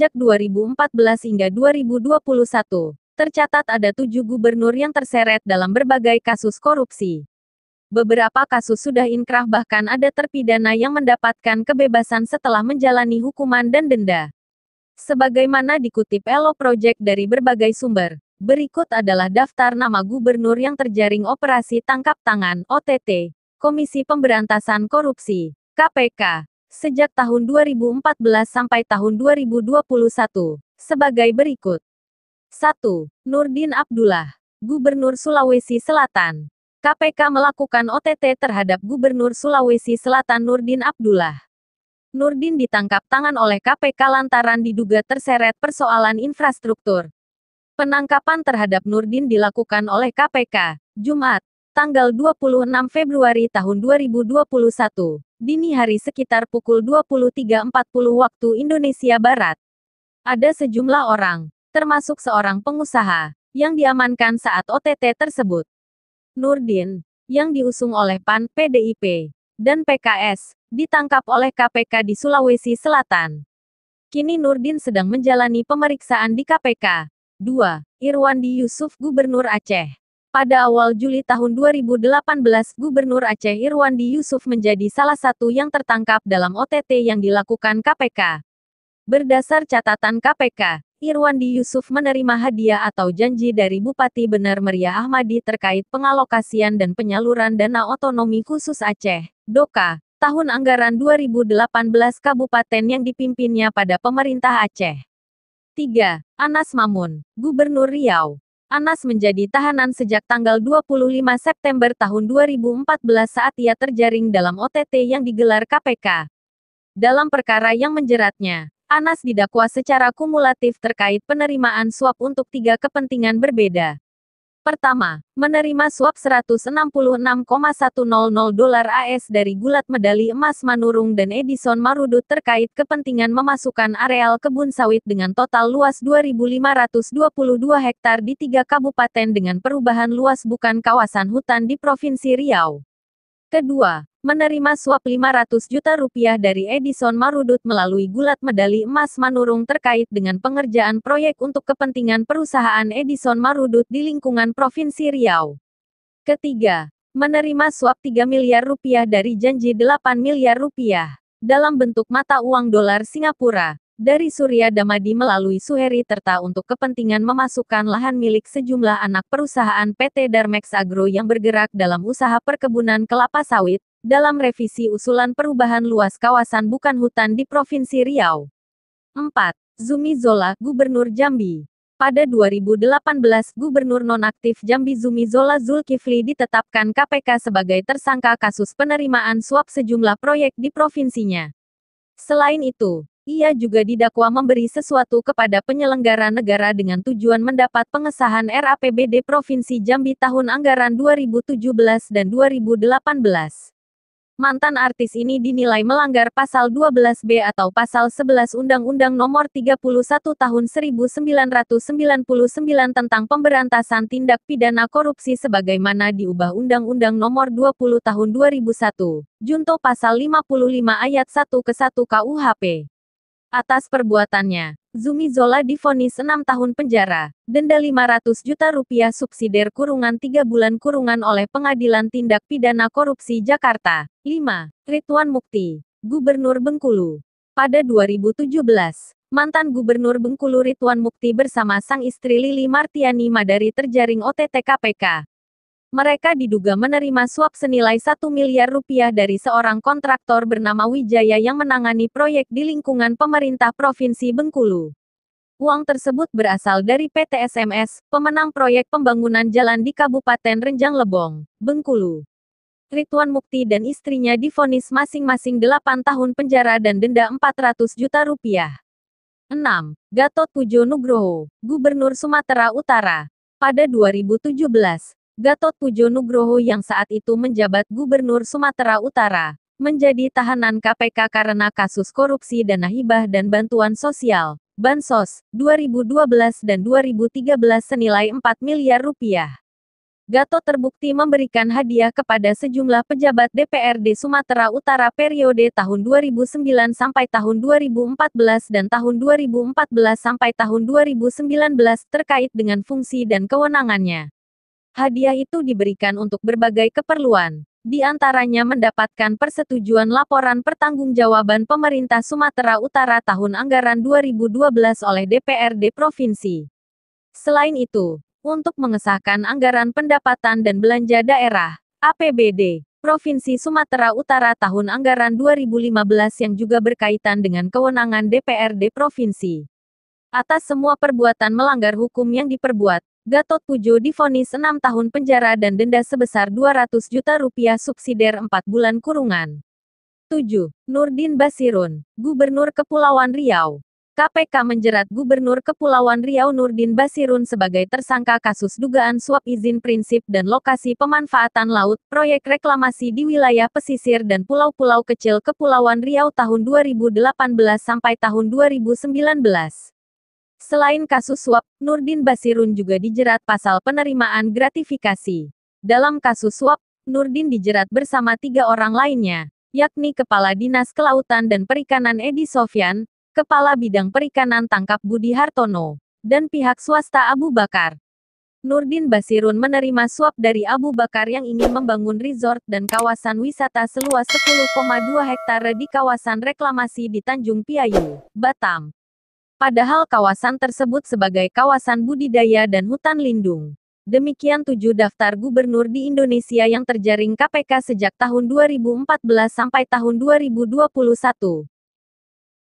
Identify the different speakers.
Speaker 1: Sejak 2014 hingga 2021, tercatat ada 7 gubernur yang terseret dalam berbagai kasus korupsi. Beberapa kasus sudah inkrah, bahkan ada terpidana yang mendapatkan kebebasan setelah menjalani hukuman dan denda. Sebagaimana dikutip Elo Project dari berbagai sumber, berikut adalah daftar nama gubernur yang terjaring operasi tangkap tangan (OTT) Komisi Pemberantasan Korupsi (KPK) sejak tahun 2014 sampai tahun 2021, sebagai berikut. 1. Nurdin Abdullah, Gubernur Sulawesi Selatan. KPK melakukan OTT terhadap Gubernur Sulawesi Selatan Nurdin Abdullah. Nurdin ditangkap tangan oleh KPK lantaran diduga terseret persoalan infrastruktur. Penangkapan terhadap Nurdin dilakukan oleh KPK, Jumat, tanggal 26 Februari tahun 2021, dini hari sekitar pukul 23.40 waktu Indonesia Barat. Ada sejumlah orang, termasuk seorang pengusaha, yang diamankan saat OTT tersebut. Nurdin, yang diusung oleh PAN, PDIP, dan PKS, ditangkap oleh KPK di Sulawesi Selatan. Kini Nurdin sedang menjalani pemeriksaan di KPK. 2. Irwandi Yusuf, Gubernur Aceh. Pada awal Juli tahun 2018, Gubernur Aceh Irwandi Yusuf menjadi salah satu yang tertangkap dalam OTT yang dilakukan KPK. Berdasar catatan KPK, Irwandi Yusuf menerima hadiah atau janji dari Bupati Benar Meriah Ahmadi terkait pengalokasian dan penyaluran dana otonomi khusus Aceh, DOKA, tahun anggaran 2018 kabupaten yang dipimpinnya pada pemerintah Aceh. 3. Anas Mamun, Gubernur Riau. Anas menjadi tahanan sejak tanggal 25 September tahun 2014 saat ia terjaring dalam OTT yang digelar KPK. Dalam perkara yang menjeratnya, Anas didakwa secara kumulatif terkait penerimaan suap untuk 3 kepentingan berbeda. Pertama, menerima suap $166,100 AS dari Gulat Medali Emas Manurung dan Edison Marudut terkait kepentingan memasukkan areal kebun sawit dengan total luas 2.522 hektar di 3 kabupaten dengan perubahan luas bukan kawasan hutan di Provinsi Riau. Kedua, menerima suap Rp500 juta dari Edison Marudut melalui Gulat Medali Emas Manurung terkait dengan pengerjaan proyek untuk kepentingan perusahaan Edison Marudut di lingkungan Provinsi Riau. Ketiga, menerima suap Rp3 miliar dari janji Rp8 miliar dalam bentuk mata uang dolar Singapura dari Surya Damadi melalui Suheri Terta untuk kepentingan memasukkan lahan milik sejumlah anak perusahaan PT Darmex Agro yang bergerak dalam usaha perkebunan kelapa sawit, dalam revisi usulan perubahan luas kawasan bukan hutan di Provinsi Riau. 4. Zumi Zola, Gubernur Jambi. Pada 2018, Gubernur nonaktif Jambi Zumi Zola Zulkifli ditetapkan KPK sebagai tersangka kasus penerimaan suap sejumlah proyek di provinsinya. Selain itu, ia juga didakwa memberi sesuatu kepada penyelenggara negara dengan tujuan mendapat pengesahan RAPBD Provinsi Jambi tahun anggaran 2017 dan 2018. Mantan artis ini dinilai melanggar Pasal 12B atau Pasal 11 Undang-Undang Nomor 31 Tahun 1999 tentang Pemberantasan Tindak Pidana Korupsi sebagaimana diubah Undang-Undang Nomor 20 Tahun 2001, Junto Pasal 55 Ayat 1 ke 1 KUHP. Atas perbuatannya, Zumi Zola divonis 6 tahun penjara, denda Rp500 juta subsidiar kurungan 3 bulan kurungan oleh Pengadilan Tindak Pidana Korupsi Jakarta. 5. Ridwan Mukti, Gubernur Bengkulu. Pada 2017, mantan Gubernur Bengkulu Ridwan Mukti bersama sang istri Lili Martiani Madari terjaring OTT KPK. Mereka diduga menerima suap senilai Rp1 miliar dari seorang kontraktor bernama Wijaya yang menangani proyek di lingkungan pemerintah Provinsi Bengkulu. Uang tersebut berasal dari PT SMS, pemenang proyek pembangunan jalan di Kabupaten Renjang Lebong, Bengkulu. Ridwan Mukti dan istrinya divonis masing-masing 8 tahun penjara dan denda Rp400 juta. 6. Gatot Pujo Nugroho, Gubernur Sumatera Utara. Pada 2017, Gatot Pujo Nugroho yang saat itu menjabat Gubernur Sumatera Utara, menjadi tahanan KPK karena kasus korupsi dana hibah dan bantuan sosial, Bansos, 2012 dan 2013 senilai Rp4 miliar. Gatot terbukti memberikan hadiah kepada sejumlah pejabat DPRD Sumatera Utara periode tahun 2009 sampai tahun 2014 dan tahun 2014 sampai tahun 2019 terkait dengan fungsi dan kewenangannya. Hadiah itu diberikan untuk berbagai keperluan, di antaranya mendapatkan persetujuan laporan pertanggungjawaban pemerintah Sumatera Utara tahun anggaran 2012 oleh DPRD Provinsi. Selain itu, untuk mengesahkan anggaran pendapatan dan belanja daerah, APBD, Provinsi Sumatera Utara tahun anggaran 2015 yang juga berkaitan dengan kewenangan DPRD Provinsi. Atas semua perbuatan melanggar hukum yang diperbuat, Gatot Pujo divonis 6 tahun penjara dan denda sebesar 200 juta rupiah subsidiar 4 bulan kurungan. 7. Nurdin Basirun, Gubernur Kepulauan Riau. KPK menjerat Gubernur Kepulauan Riau Nurdin Basirun sebagai tersangka kasus dugaan suap izin prinsip dan lokasi pemanfaatan laut, proyek reklamasi di wilayah pesisir dan pulau-pulau kecil Kepulauan Riau tahun 2018 sampai tahun 2019. Selain kasus suap, Nurdin Basirun juga dijerat pasal penerimaan gratifikasi. Dalam kasus suap, Nurdin dijerat bersama 3 orang lainnya, yakni Kepala Dinas Kelautan dan Perikanan Edi Sofyan, Kepala Bidang Perikanan Tangkap Budi Hartono, dan pihak swasta Abu Bakar. Nurdin Basirun menerima suap dari Abu Bakar yang ingin membangun resort dan kawasan wisata seluas 10,2 hektare di kawasan reklamasi di Tanjung Piayu, Batam. Padahal kawasan tersebut sebagai kawasan budidaya dan hutan lindung. Demikian 7 daftar gubernur di Indonesia yang terjaring KPK sejak tahun 2014 sampai tahun 2021.